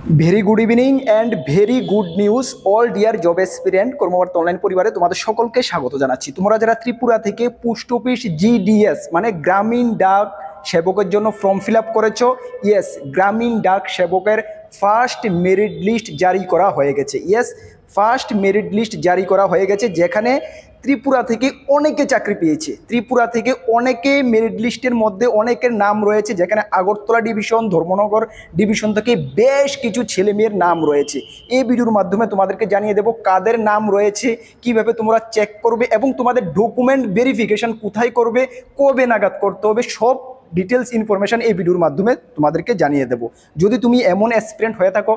Very good evening and very good news all dear job aspirant কর্মকর্তা online পরিবারে তোমাদের সকলকে স্বাগত জানাচ্ছি। তোমরা যারা ত্রিপুরা থেকে পোস্ট অফিস জিডিএস মানে গ্রামীণ ডাক সেবকের জন্য ফর্ম ফিল আপ করেছো, ইয়েস, গ্রামীণ ডাক সেবকের ফার্স্ট মেরিট লিস্ট জারি করা হয়ে গেছে। ইয়েস, ফার্স্ট মেরিট লিস্ট জারি করা হয়ে গেছে, যেখানে ত্রিপুরা থেকে অনেকে চাকরি পেয়েছে। ত্রিপুরা থেকে অনেকে মেরিট লিস্টের মধ্যে অনেকের নাম রয়েছে, যেখানে আগরতলা ডিভিশন, ধর্মনগর ডিভিশন থেকে বেশ কিছু ছেলেমেয়ের নাম রয়েছে। এই ভিডিওর মাধ্যমে তোমাদেরকে জানিয়ে দেবো কাদের নাম রয়েছে, কিভাবে তোমরা চেক করবে এবং তোমাদের ডকুমেন্ট ভেরিফিকেশন কোথায় করবে, কবে নাগাদ করতে হবে, সব ডিটেলস ইনফরমেশান এই ভিডিওর মাধ্যমে তোমাদেরকে জানিয়ে দেবো। যদি তুমি এমন অ্যাসপিরেন্ট হয়ে থাকো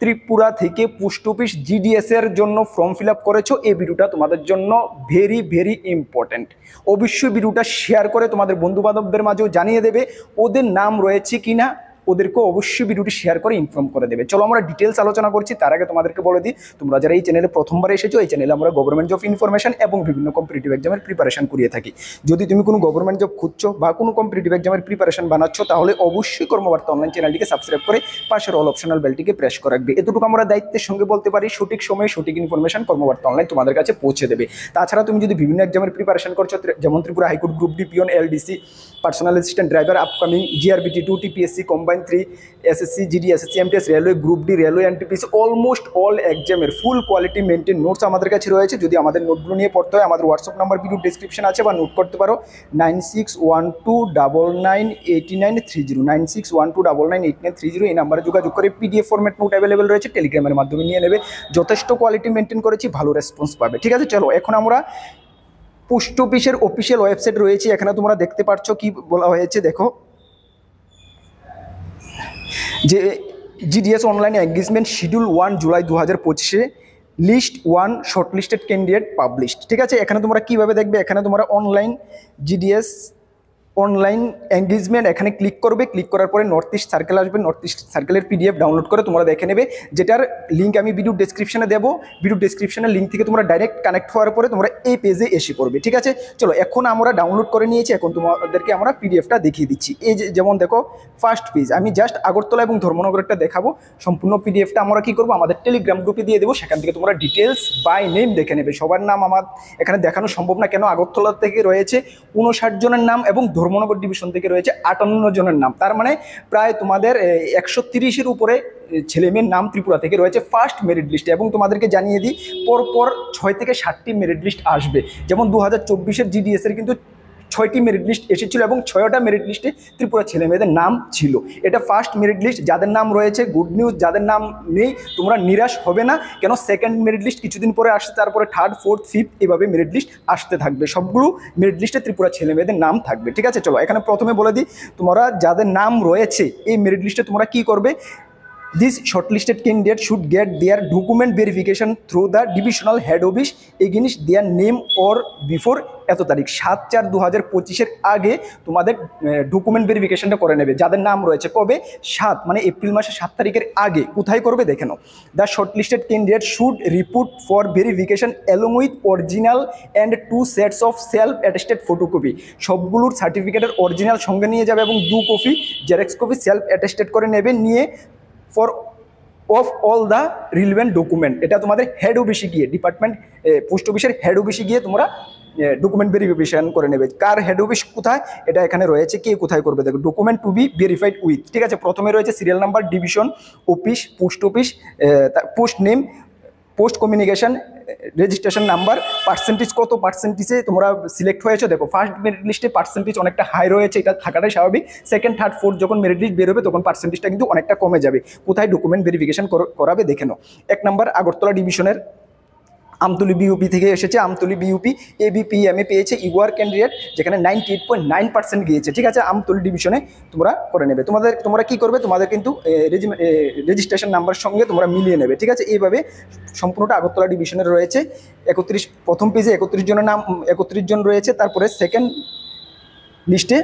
ত্রিপুরা থেকে পোস্ট অফিস জিডিএস এর জন্য ফর্ম ফিল আপ করেছো, এই ভিডিওটা তোমাদের জন্য ভেরি ভেরি ইম্পর্ট্যান্ট। অবশ্যই ভিডিওটা শেয়ার করে তোমাদের বন্ধু বান্ধবদের মাঝেও জানিয়ে দেবে, ওদের নাম রয়েছে কিনা ওদেরকে অবশ্যই ভিডিওটি শেয়ার করে ইনফর্ম করে দেবে। চলো আমরা ডিটেলস আলোচনা করছি। তার আগে তোমাদেরকে বলে দিই, তোমরা যারা এই চ্যানেলে প্রথমবার এসেছো, এই চ্যানেলে আমরা গভর্নমেন্ট জব ইনফরমেশন এবং বিভিন্ন কম্পিটিটিভ এক্সামের প্রিপারেশন করিয়ে থাকি। যদি তুমি কোনো গভর্নমেন্ট জব খুঁজছো বা কোনো কম্পিটিটিভ এক্সামের প্রিপারেশন বানাচ্ছ, তাহলে অবশ্যই কর্মবার্তা অনলাইন চ্যানেলটিকে সাবস্ক্রাইব করে পাশের অল অপশনাল বেলটিকে প্রেস করে রাখবে। এতটুকু আমরা দায়িত্বের সঙ্গে বলতে পারি, সঠিক সময়ে সঠিক ইনফরমেশন কর্মবার্তা অনলাইন তোমাদের কাছে পৌঁছে দেবে। তাছাড়া তুমি যদি বিভিন্ন এক্সামের প্রিপারেশন করছো, যেমন Tripura high court group D, peon, LDC, personal assistant driver, upcoming GRBT 2, TPSC combine 3, SSC GD, SSC MTS, railway group D, railway NTPC, almost all এক্সামের ফুল কোয়ালিটি মেনটেন নোটস আমাদের কাছে রয়েছে। যদি আমাদের নোটগুলো নিয়ে পড়তে হয়, আমাদের হোয়াটসঅ্যাপ নাম্বার ভিডিও ডিসক্রিপশন আছে, বা নোট করতে পারো 9612998930, 9612998930। এই নাম্বারে যোগাযোগ করে পিডিএফ ফরম্যাট নোট অ্যাভেলেবেল রয়েছে, টেলিগ্রামের মাধ্যমে নিয়ে নেবে। যথেষ্ট কোয়ালিটি মেনটেন করেছি, ভালো রেসপন্স পাবে। ঠিক আছে, চলো এখন আমরা পোস্ট অফিসের অফিসিয়াল ওয়েবসাইট রয়েছে, এখানে তোমরা দেখতে পাচ্ছ কি বলা হয়েছে। দেখো যে GDS online engagement schedule 1 July 2025 list 1 shortlisted candidate published. ঠিক আছে, এখানে তোমরা কীভাবে দেখবে, এখানে তোমরা অনলাইন জিডিএস অনলাইন এঙ্গেজমেন্ট এখানে ক্লিক করবে। ক্লিক করার পরে নর্থ ইস্ট সার্কেল আসবে, নর্থ ইস্ট সার্কেলের পিডিএফ ডাউনলোড করে তোমরা দেখে নেবে, যেটার লিঙ্ক আমি ভিডিও ডেসক্রিপশনে দেবো। ভিডিও ডেসক্রিপশনের লিঙ্ক থেকে তোমরা ডাইরেক্ট কানেক্ট হওয়ার পরে তোমরা এই পেজে এসে পড়বে। ঠিক আছে, চলো এখন আমরা ডাউনলোড করে নিয়েছি, এখন তোমাদেরকে আমরা পিডিএফটা দেখিয়ে দিচ্ছি। এই যেমন দেখো ফার্স্ট পেজ, আমি জাস্ট আগরতলা এবং ধর্মনগরটা দেখাবো। সম্পূর্ণ পিডিএফটা আমরা কী করবো, আমাদের টেলিগ্রাম গ্রুপে দিয়ে দেবো, সেখান থেকে তোমরা ডিটেলস বাই নেম দেখে নেবে। সবার নাম আমার এখানে দেখানো সম্ভব না, কেন আগরতলা থেকে রয়েছে 59 জনের নাম এবং ধর্মনগর ডিভিশন থেকে রয়েছে 58 জনের নাম। তার মানে প্রায় তোমাদের 130-এর উপরে ছেলেমেয়ের নাম ত্রিপুরা থেকে রয়েছে ফার্স্ট মেরিট লিস্টে। এবং তোমাদেরকে জানিয়ে দিই, পরপর 6 থেকে 7টি মেরিট লিস্ট আসবে। যেমন 2024-এর জিডিএসের কিন্তু 6টি মেরিট লিস্ট এসেছিল এবং 6টা মেরিট লিস্টে ত্রিপুরা ছেলেমেয়েদের নাম ছিল। এটা ফার্স্ট মেরিট লিস্ট, যাদের নাম রয়েছে গুড নিউজ, যাদের নাম নেই তোমরা নিরাশ হবে না, কেন সেকেন্ড মেরিট লিস্ট কিছুদিন পরে আসছে, তারপরে থার্ড, ফোর্থ, ফিফথ এভাবে মেরিট লিস্ট আসতে থাকবে। সবগুলো মেরিট লিস্টে ত্রিপুরা ছেলেমেয়েদের নাম থাকবে। ঠিক আছে, চলো এখানে প্রথমে বলে দিই, তোমরা যাদের নাম রয়েছে এই মেরিট লিস্টে তোমরা কী করবে। This shortlisted candidate should get their document verification through the divisional head office against their name or before এত তারিখ 7/4/2025 আগে তোমাদের ডকুমেন্ট ভেরিফিকেশনটা করে নেবে। যাদের নাম রয়েছে কবে, 7 মানে এপ্রিল মাসের 7 তারিখের আগে। কোথায় করবে দেখে নাও, the shortlisted candidate should report for verification along with original and 2 sets of self attested photocopy. সবগুলোর সার্টিফিকেটের অরিজিনাল সঙ্গে নিয়ে যাবে এবং 2 copy xerox copy self attested করে নেবে, নিয়ে for of all the relevant document. এটা তোমাদের হেড অফিসে গিয়ে, ডিপার্টমেন্ট পোস্ট অফিসের হেড অফিসে গিয়ে তোমরা ডকুমেন্ট ভেরিফিকেশন করে নেবে। কার হেড অফিস কোথায় এটা এখানে রয়েছে, কে কোথায় করবে দেখো, document to be verified with. ঠিক আছে, প্রথমে রয়েছে serial number, division, office, post office, post name, post communication, registration number, percentage কত পার্সেন্টেজে তোমরা সিলেক্ট হয়েছো। দেখো ফার্স্ট মেরিট লিস্টে পার্সেন্টেজ অনেকটা হাই রয়েছে, এটা থাকাটাই স্বাভাবিক। সেকেন্ড, থার্ড, ফোর্থ যখন মেরিট লিস্ট বেরোবে তখন পার্সেন্টেজটা কিন্তু অনেকটা কমে যাবে। কোথায় ডকুমেন্ট ভেরিফিকেশন করাবে দেখে নাও। 1 নম্বর আগরতলা ডিভিশনের আমতলী বিউপি থেকে এসেছে, আমতলী বিউপি এবিপিএমএ পেয়েছে ইউআর ক্যান্ডিডেট, যেখানে 98.9% গিয়েছে। ঠিক আছে, আমতলী ডিভিশনে তোমরা করে নেবে। তোমরা কি করবে, তোমাদের কিন্তু রেজিস্ট্রেশন নাম্বার সঙ্গে তোমরা মিলিয়ে নেবে। ঠিক আছে, এইভাবে সম্পূর্ণটা আগরতলা ডিভিশনের রয়েছে। 31 প্রথম পেজে 31 জনের নাম, 31 জন রয়েছে। তারপরে সেকেন্ড লিস্টে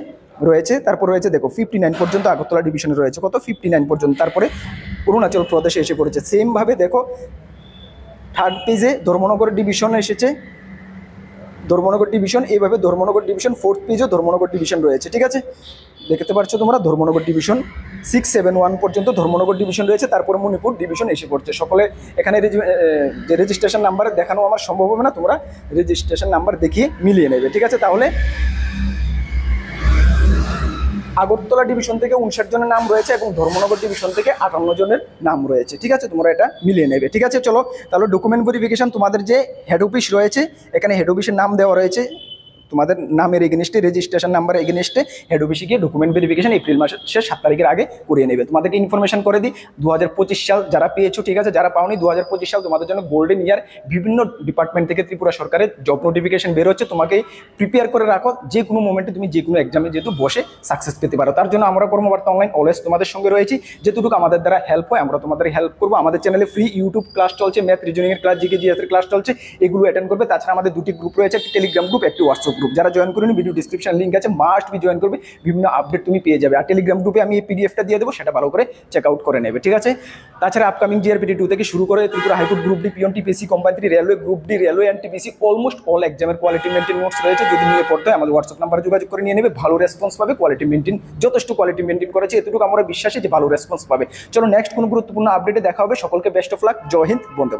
রয়েছে, তারপর রয়েছে দেখো 59 পর্যন্ত আগরতলা ডিভিশনে রয়েছে, কত 59 পর্যন্ত। তারপরে অরুণাচল প্রদেশে এসে পড়েছে। সেমভাবে দেখো থার্ড পেজে ধর্মনগর ডিভিশন এসেছে, ধর্মনগর ডিভিশন, এইভাবে ধর্মনগর ডিভিশন 4th পেজও ধর্মনগর ডিভিশন রয়েছে। ঠিক আছে, দেখতে পাচ্ছ তোমরা ধর্মনগর ডিভিশন 671 পর্যন্ত ধর্মনগর ডিভিশন রয়েছে, তারপরে মণিপুর ডিভিশন এসে পড়ছে। সকলে এখানে যে রেজিস্ট্রেশন নাম্বার দেখানো আমার সম্ভব হবে না, তোমরা রেজিস্ট্রেশন নাম্বার দেখিয়ে মিলিয়ে নেবে। ঠিক আছে, তাহলে আগরতলা ডিভিশন থেকে 59 জনের নাম রয়েছে এবং ধর্মনগর ডিভিশন থেকে 58 জনের নাম রয়েছে। ঠিক আছে, তোমরা এটা মিলিয়ে নেবে। ঠিক আছে, চলো তাহলে ডকুমেন্ট ভেরিফিকেশন, তোমাদের যে হেড অফিস রয়েছে এখানে হেড অফিসের নাম দেওয়া রয়েছে, তোমাদের নামের এগেনস্টে রেজিস্ট্রেশন নাম্বারের এগেনস্টে হেড অফিসে গিয়ে ডকুমেন্ট ভেরিফিকেশন এপ্রিল মাসের 7 তারিখের আগে করিয়ে নেবে। তোমাদেরকে ইনফরমেশন করে দিই, 2025 সাল যারা পেয়েছো, ঠিক আছে, যারা পাওনি 2025 সাল তোমাদের জন্য গোল্ডেন ইয়ার। বিভিন্ন ডিপার্টমেন্ট থেকে ত্রিপুরা সরকারের জব নোটিফিকেশন বের হচ্ছে, তোমাকে প্রিপেয়ার করে রাখো, যে কোনো মোমেন্টে তুমি যে কোনো এক্সামে যেহেতু বসে সাকসেস পেতে পারো। তার জন্য আমরা কর্মবার্তা অনলাইন অলওয়েজ তোমাদের সঙ্গে রয়েছি, যেটুকু আমাদের দ্বারা হেল্প হয় আমরা তোমাদের হেল্প করবো। আমাদের চ্যানেলে ফ্রি ইউটিউব ক্লাস চলছে, ম্যাথ রিজনিংয়ের ক্লাস, জিকে জিএস এর ক্লাস চলছে, এগুলো অ্যাটেন্ড করবে। তাছাড়া আমাদের 2টি গ্রুপ রয়েছে, একটি টেলিগ্রাম গ্রুপ, একটি হোয়াটসঅ্যাপ গ্রুপ। যারা জয়েন করেনি ভিডিও ডিসক্রিপশন লিঙ্ক আছে, মাস্ট বি জয়েন করবে, বিভিন্ন আপডেট তুমি পেয়ে যাবে। আর টেলিগ্রাম গ্রুপে আমি এই পিডিএফটা দিয়ে দেবো, সেটা ভালো করে চেক আউট করে নেবে। ঠিক আছে, তাছাড়া আপকামিং জিআরপিটি 2 থেকে শুরু করে Tripura high court group D, peon TPC, company 3, railway group D, railway and TPC, almost all এক্সামের কোয়ালিটি মেনটেন নোটস রয়েছে। যদি নিয়ে পড়তে হয় আমাদের হোয়াটসঅ্যাপ নাম্বারে যোগাযোগ করে নিয়ে নেবে, ভালো রেসপন্স পাবে। কোয়ালিটি মেনটেন, যথেষ্ট কোয়ালিটি মেনটেন করেছে, এতটুকু আমরা বিশ্বাসী যে ভালো রেসপন্স পাবে। চলো নেক্সট কোনো গুরুত্বপূর্ণ আপডেটে দেখা হবে। সকলকে best of luck, Jai Hind, Vande.